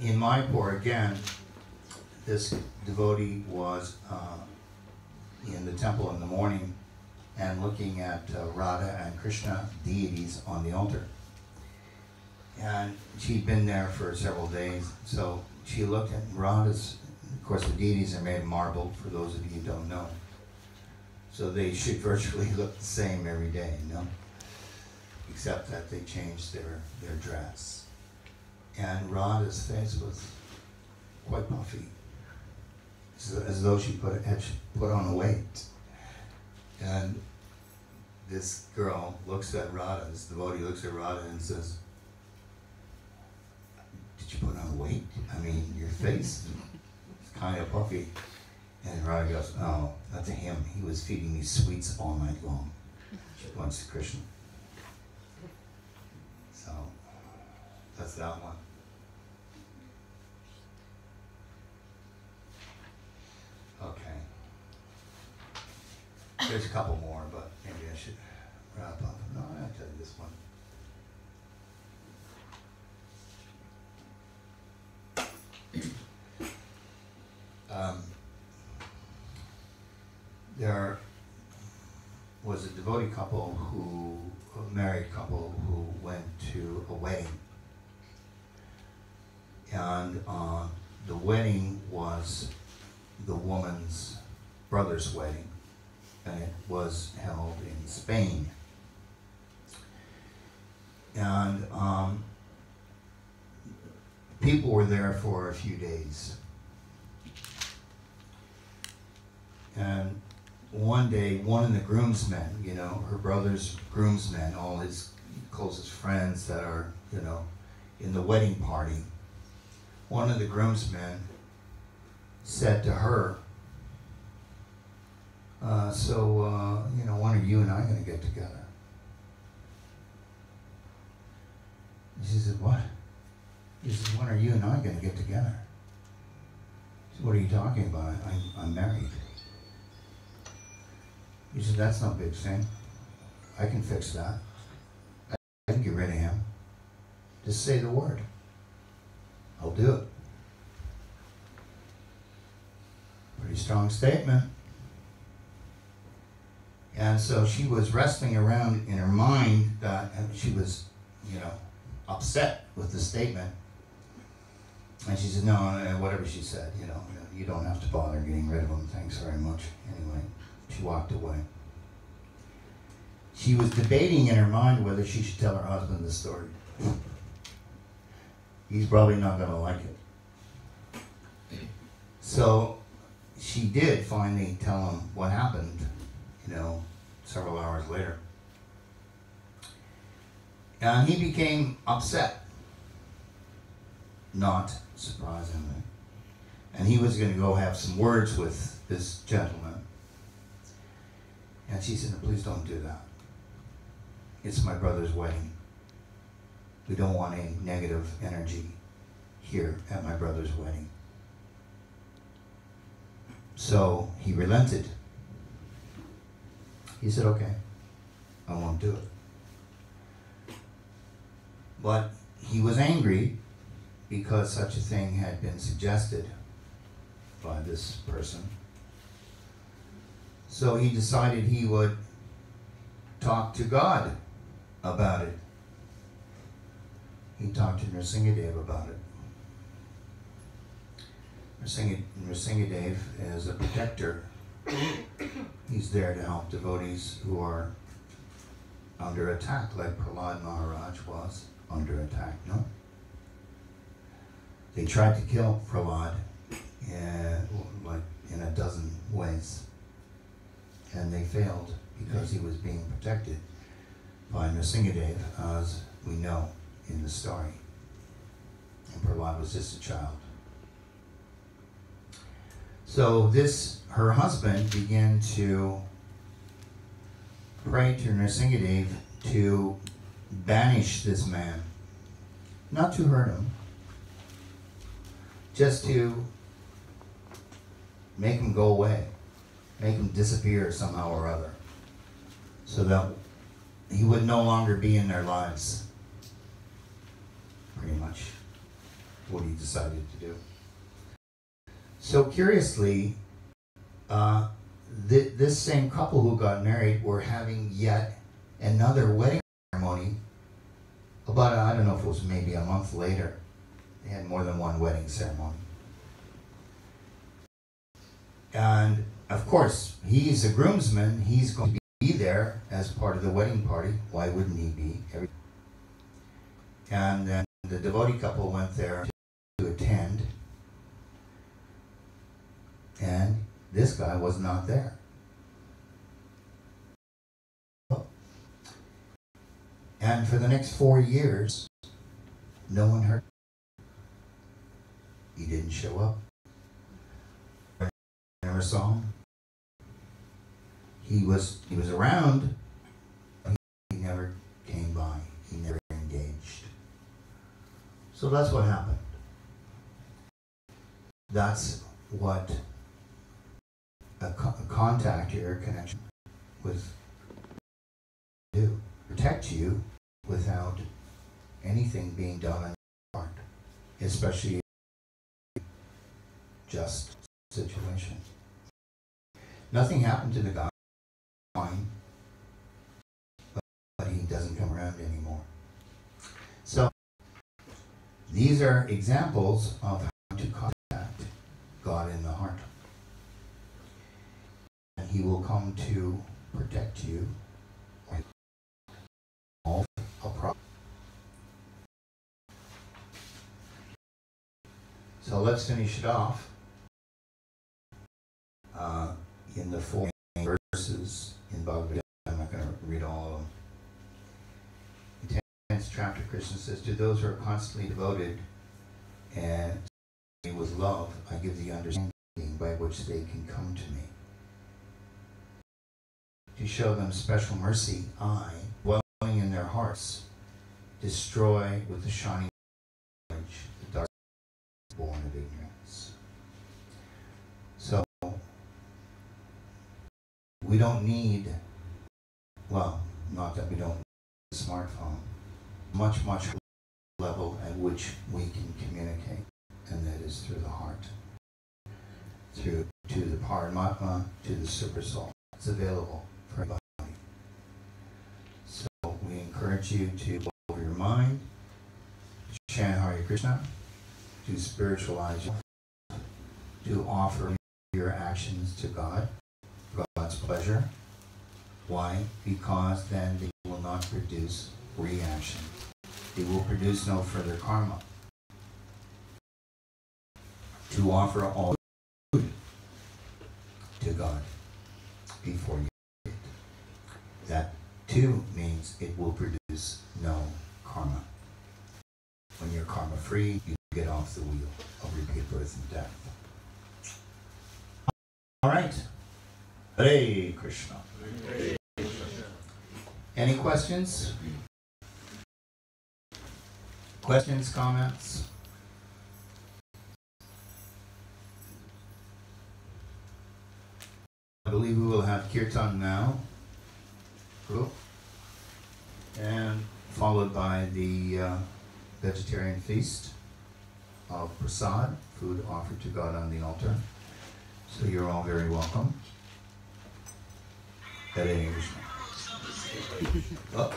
In Mayapur, again, this devotee was in the temple in the morning and looking at Radha and Krishna deities on the altar. And she'd been there for several days, so she looked at Radha's. Of course, the deities are made of marble, for those of you who don't know. So they should virtually look the same every day, you know? Except that they changed their dress. And Radha's face was quite puffy, as though she had put on a weight. And this girl looks at Radha, this devotee looks at Radha and says, "Did you put on weight? I mean, your face is kind of puffy." And Radha goes, "Oh, that's him. He was feeding me sweets all night long." She points to Krishna. So, that's that one. Okay. There's a couple more, but maybe I should wrap up. No, I'll tell you this one. There was a devotee couple a married couple who went to a wedding. And the wedding was the woman's brother's wedding, and it was held in Spain. And people were there for a few days. And one day, one of the groomsmen, you know, her brother's groomsmen, all his closest friends that are, you know, in the wedding party, one of the groomsmen said to her, you know, when are you and I going to get together? And she said, "What?" He said, "When are you and I going to get together?" She said, "What are you talking about? I'm married." He said, "That's no big thing. I can fix that. I can get rid of him. Just say the word. I'll do it." Pretty strong statement. And so she was wrestling around in her mind that she was, you know, upset with the statement. And she said, no, whatever she said, you don't have to bother getting rid of him, thanks very much. Anyway, she walked away. She was debating in her mind whether she should tell her husband the story. He's probably not going to like it. So she did finally tell him what happened, several hours later. And he became upset, not surprisingly. And he was going to go have some words with this gentleman. And she said, no, please don't do that. It's my brother's wedding. We don't want any negative energy here at my brother's wedding. So he relented. He said, okay, I won't do it. But he was angry because such a thing had been suggested by this person. So he decided he would talk to God about it. He talked to Nrsingadev about it. Nrsingadev is a protector. He's there to help devotees who are under attack, like Prahlad Maharaj was under attack, no? They tried to kill Prahlad in a dozen ways. And they failed because he was being protected by Nrsingadev, as we know in the story. And Prahlad was just a child. So her husband began to pray to Nrsingadev to banish this man. Not to hurt him, just to make him go away, make him disappear somehow or other, so that he would no longer be in their lives. Pretty much what he decided to do. So curiously, this same couple who got married were having yet another wedding ceremony about, I don't know if it was maybe a month later. They had more than one wedding ceremony. And of course, he's a groomsman. He's going to be there as part of the wedding party. Why wouldn't he be? And then the devotee couple went there to attend. And this guy was not there. And for the next 4 years, no one heard. He didn't show up. I never saw him. He was around. He never came by. He never engaged. So that's what happened. That's what a contact or connection with do. Protect you without anything being done on your part, especially just situation. Nothing happened to the guy, but he doesn't come around anymore. So these are examples of how to contact God in the heart. And he will come to protect you with all a problem. So let's finish it off in the 4 verses in Bhagavad Gita. I'm not going to read all of them. In the 10th chapter, Krishna says, to those who are constantly devoted and with love, I give the understanding by which they can come to me. To show them special mercy, I, dwelling in their hearts, destroy with the shining knowledge the dark born of ignorance. So, we don't need, well, not that we don't need a smartphone, much level at which we can communicate, and that is through the heart, to the Paramatma, to the Super Soul. It's available for everybody. So we encourage you to go over your mind, chant Hare Krishna, to spiritualize you, to offer your actions to God, God's pleasure. Why? Because then they will not produce reaction. They will produce no further karma. To offer all food to God before you eat. That too means it will produce no karma. When you're karma free, you get off the wheel of repeat birth and death. All right. Hare Krishna. Any questions? Questions, comments? I believe we will have kirtan now. Cool. And followed by the vegetarian feast of prasad, food offered to God on the altar. So you're all very welcome. Hare Krishna. Oh.